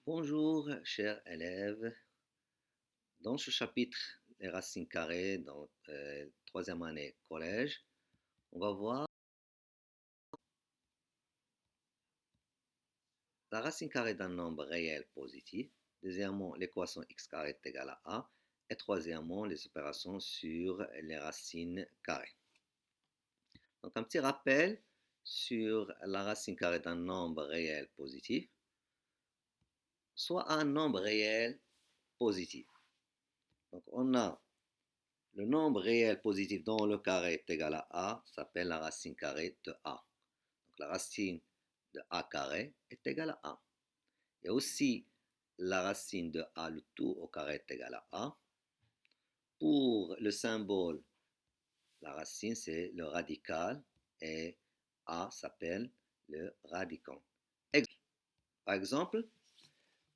Bonjour, chers élèves. Dans ce chapitre, les racines carrées, dans troisième année collège, on va voir la racine carrée d'un nombre réel positif. Deuxièmement, l'équation x carré est égale à a. Et troisièmement, les opérations sur les racines carrées. Donc, un petit rappel sur la racine carrée d'un nombre réel positif, soit un nombre réel positif. Donc, on a le nombre réel positif dont le carré est égal à a s'appelle la racine carrée de a. Donc la racine de a carré est égale à a. Et aussi la racine de a le tout au carré est égal à a. Pour le symbole, la racine c'est le radical et a s'appelle le radicand. Par exemple,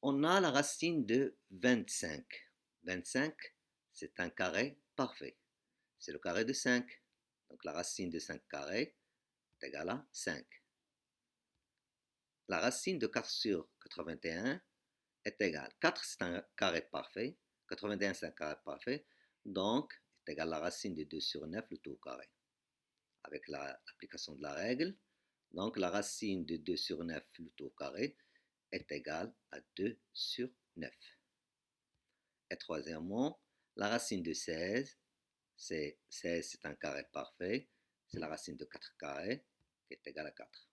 on a la racine de 25. 25, c'est un carré parfait. C'est le carré de 5. Donc la racine de 5 carré est égale à 5. La racine de 4 sur 81 est égale. 4 c'est un carré parfait. 81 c'est un carré parfait. Donc est égal à la racine de 2 sur 9 le tout au carré. Avec l'application de la règle, donc la racine de 2 sur 9 le tout au carré est égale à 2 sur 9. Et troisièmement, la racine de 16, 16 c'est un carré parfait, c'est la racine de 4 carrés qui est égale à 4.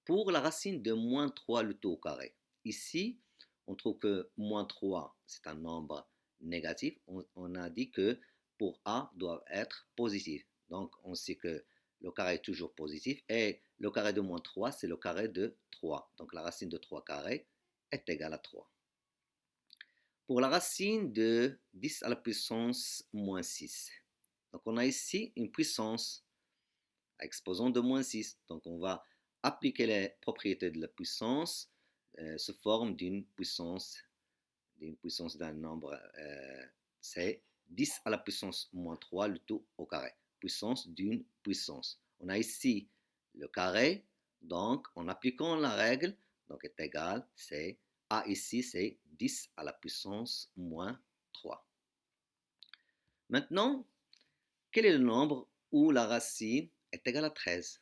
Pour la racine de moins 3 le tout au carré, ici, on trouve que moins 3 c'est un nombre négatif. On a dit que pour A doit être positif. Donc on sait que le carré est toujours positif et le carré de moins 3 c'est le carré de 3. Donc la racine de 3 carré est égale à 3. Pour la racine de 10 à la puissance moins 6. Donc on a ici une puissance à exposant de moins 6. Donc on va appliquer les propriétés de la puissance sous forme d'une puissance d'un nombre, c'est 10 à la puissance moins 3 le tout au carré. Puissance d'une puissance. On a ici le carré, donc en appliquant la règle, donc est égal, c'est A ici, c'est 10 à la puissance moins 3. Maintenant, quel est le nombre où la racine est égale à 13?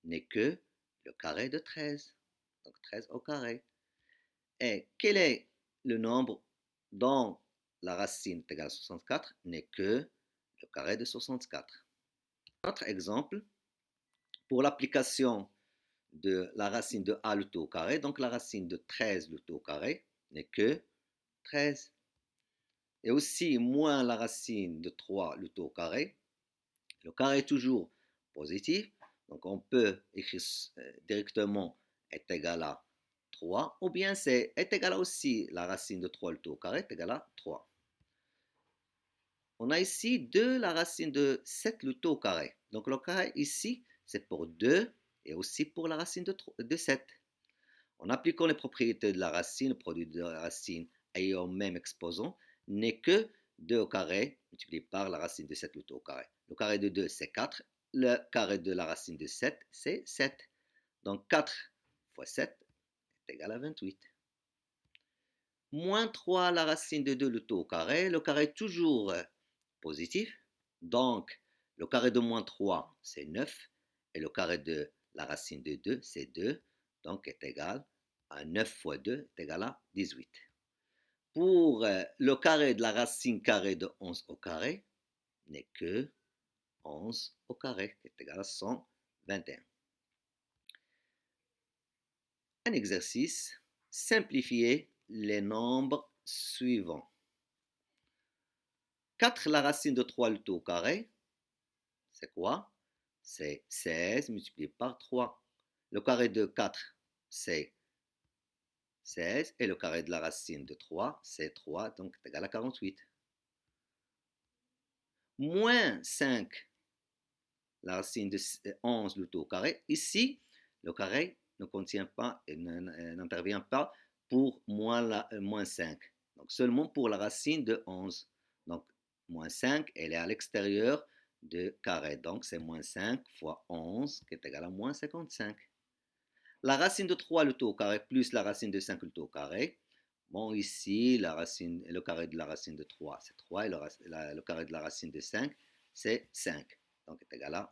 N'est que le carré de 13. Donc 13 au carré. Et quel est le nombre dont la racine est égale à 64? N'est que le carré de 64. Autre exemple, pour l'application de la racine de a le tout au carré, donc la racine de 13 le tout au carré n'est que 13. Et aussi moins la racine de 3 le tout au carré. Le carré est toujours positif, donc on peut écrire directement est égal à 3, ou bien c'est est égal à aussi la racine de 3 le tout au carré est égal à 3. On a ici 2 la racine de 7 le tout au carré. Donc le carré ici, c'est pour 2 et aussi pour la racine de 7. En appliquant les propriétés de la racine, le produit de la racine ayant même exposant n'est que 2 au carré multiplié par la racine de 7 le tout au carré. Le carré de 2, c'est 4. Le carré de la racine de 7, c'est 7. Donc 4 fois 7 est égal à 28. Moins 3 la racine de 2 le tout au carré. Le carré est toujours positif. Donc le carré de moins 3, c'est 9. Et le carré de la racine de 2, c'est 2. Donc est égal à 9 fois 2 est égal à 18. Pour le carré de la racine carrée de 11 au carré, n'est que 11 au carré, qui est égal à 121. Un exercice, simplifier les nombres suivants. 4 la racine de 3 le tout au carré, c'est quoi? C'est 16 multiplié par 3. Le carré de 4, c'est 16, et le carré de la racine de 3, c'est 3, donc c'est égal à 48. Moins 5, la racine de 11 le tout au carré. Ici, le carré ne contient pas et n'intervient pas pour moins 5. Donc seulement pour la racine de 11. Donc moins 5, elle est à l'extérieur de carré. Donc c'est moins 5 fois 11 qui est égal à moins 55. La racine de 3, le tout au carré, plus la racine de 5, le tout au carré. Bon, ici, le carré de la racine de 3, c'est 3, et le carré de la racine de 5, c'est 5. Donc, est égal à...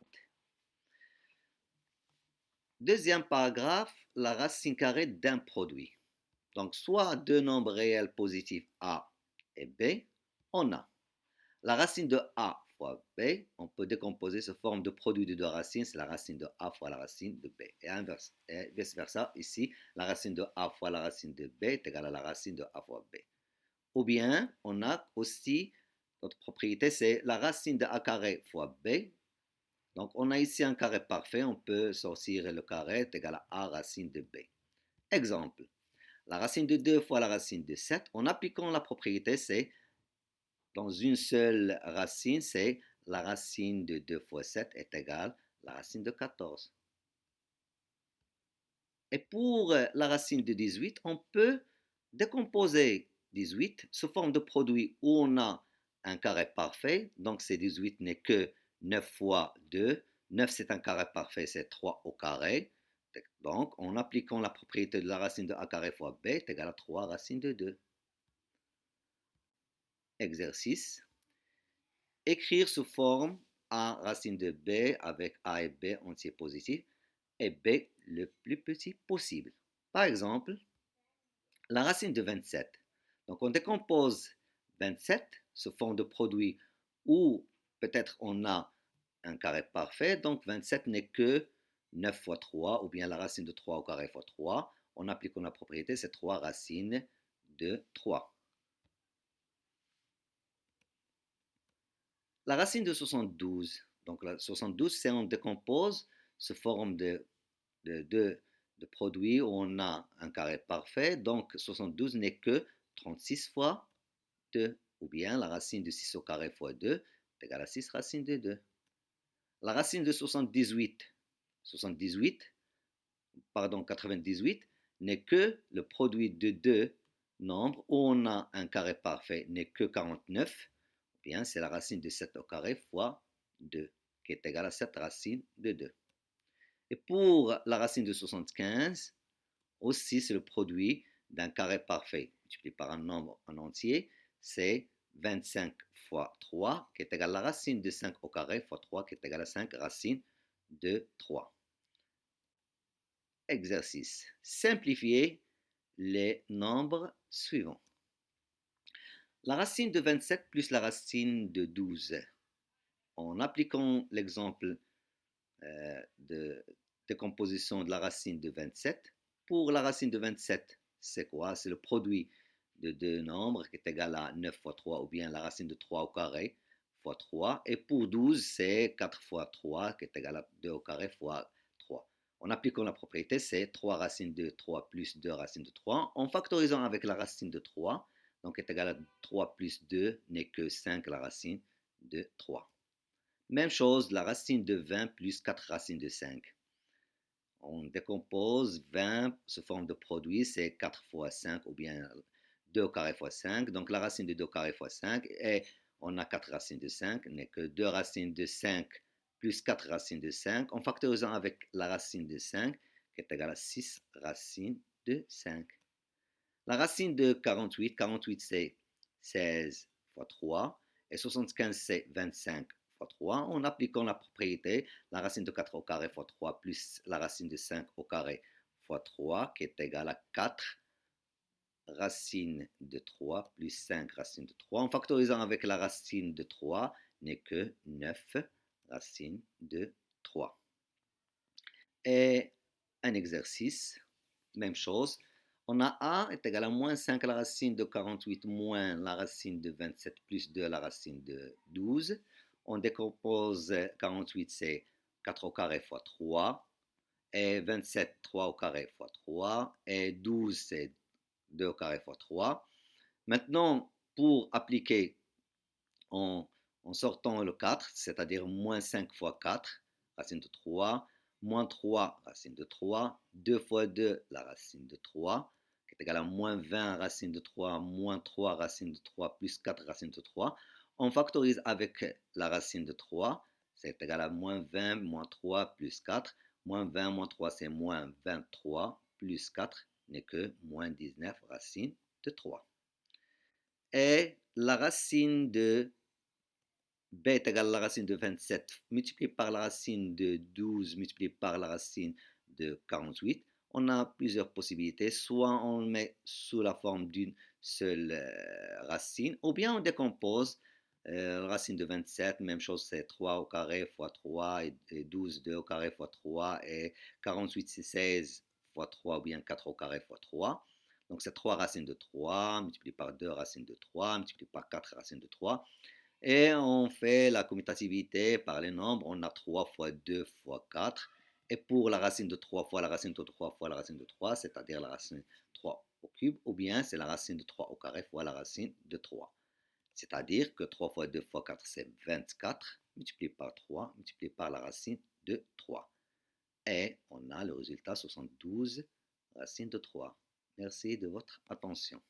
Deuxième paragraphe, la racine carrée d'un produit. Donc, soit deux nombres réels positifs A et B, on a la racine de A fois B, on peut décomposer sous forme de produit de deux racines, c'est la racine de A fois la racine de B. Et vice versa, ici, la racine de A fois la racine de B est égale à la racine de A fois B. Ou bien, on a aussi, notre propriété, c'est la racine de A carré fois B. Donc, on a ici un carré parfait, on peut sortir le carré est égal à A racine de B. Exemple, la racine de 2 fois la racine de 7, en appliquant la propriété, c'est dans une seule racine, c'est la racine de 2 fois 7 est égale à la racine de 14. Et pour la racine de 18, on peut décomposer 18 sous forme de produit où on a un carré parfait. Donc, c'est 18 n'est que 9 fois 2. 9, c'est un carré parfait, c'est 3 au carré. Donc, en appliquant la propriété de la racine de a carré fois b est égal à 3 racine de 2. Exercice. Écrire sous forme a racine de b avec a et b entier positif et b le plus petit possible. Par exemple, la racine de 27. Donc on décompose 27 sous forme de produit où peut-être on a un carré parfait, donc 27 n'est que 9 fois 3, ou bien la racine de 3 au carré fois 3. En appliquant la propriété, c'est 3 racines de 3. La racine de 72. Donc la 72, c'est on décompose sous forme de produits où on a un carré parfait. Donc 72 n'est que 36 fois 2. Ou bien la racine de 6 au carré fois 2 est égale à 6 racine de 2. La racine de 98, 98 n'est que le produit de deux nombres où on a un carré parfait n'est que 49. Bien, c'est la racine de 7 au carré fois 2, qui est égale à 7 racines de 2. Et pour la racine de 75, aussi c'est le produit d'un carré parfait multiplié par un nombre en entier, c'est 25 fois 3, qui est égal à la racine de 5 au carré fois 3, qui est égal à 5 racines de 3. Exercice. Simplifier les nombres suivants. La racine de 27 plus la racine de 12. En appliquant l'exemple de décomposition de la racine de 27, pour la racine de 27, c'est quoi? C'est le produit de deux nombres qui est égal à 9 fois 3, ou bien la racine de 3 au carré fois 3. Et pour 12, c'est 4 fois 3 qui est égal à 2 au carré fois 3. En appliquant la propriété, c'est 3 racines de 3 plus 2 racines de 3. En factorisant avec la racine de 3, donc est égal à 3 plus 2 n'est que 5 la racine de 3. Même chose, la racine de 20 plus 4 racines de 5. On décompose 20 sous forme de produit, c'est 4 fois 5 ou bien 2 au carré fois 5. Donc la racine de 2 au carré fois 5, et on a 4 racines de 5, n'est que 2 racines de 5 plus 4 racines de 5, en factorisant avec la racine de 5, qui est égale à 6 racines de 5. La racine de 48, 48 c'est 16 fois 3, et 75 c'est 25 fois 3. En appliquant la propriété, la racine de 4 au carré fois 3 plus la racine de 5 au carré fois 3, qui est égale à 4 racines de 3 plus 5 racines de 3. En factorisant avec la racine de 3, n'est que 9 racines de 3. Et un exercice, même chose. On a A est égal à moins 5 à la racine de 48 moins la racine de 27 plus 2 à la racine de 12. On décompose 48, c'est 4 au carré fois 3. Et 27, 3 au carré fois 3. Et 12, c'est 2 au carré fois 3. Maintenant, pour appliquer en sortant le 4, c'est-à-dire moins 5 fois 4, racine de 3, moins 3, racine de 3, 2 fois 2, la racine de 3, qui est égal à moins 20, racine de 3, moins 3, racine de 3, plus 4, racine de 3. On factorise avec la racine de 3, c'est égal à moins 20, moins 3, plus 4. Moins 20 moins 3, c'est moins 23, plus 4 n'est que moins 19 racine de 3. Et la racine de b est égale à la racine de 27 multiplié par la racine de 12 multiplié par la racine de 48. On a plusieurs possibilités. Soit on le met sous la forme d'une seule racine, ou bien on décompose la racine de 27, même chose, c'est 3 au carré fois 3, et 12, 2 au carré fois 3, et 48, c'est 16 fois 3, ou bien 4 au carré fois 3. Donc c'est 3 racines de 3, multiplié par 2 racines de 3, multiplié par 4 racines de 3. Et on fait la commutativité par les nombres. On a 3 fois 2 fois 4. Et pour la racine de 3 fois la racine de 3 fois la racine de 3, c'est-à-dire la racine de 3 au cube, ou bien c'est la racine de 3 au carré fois la racine de 3. C'est-à-dire que 3 fois 2 fois 4, c'est 24, multiplié par 3, multiplié par la racine de 3. Et on a le résultat 72 racine de 3. Merci de votre attention.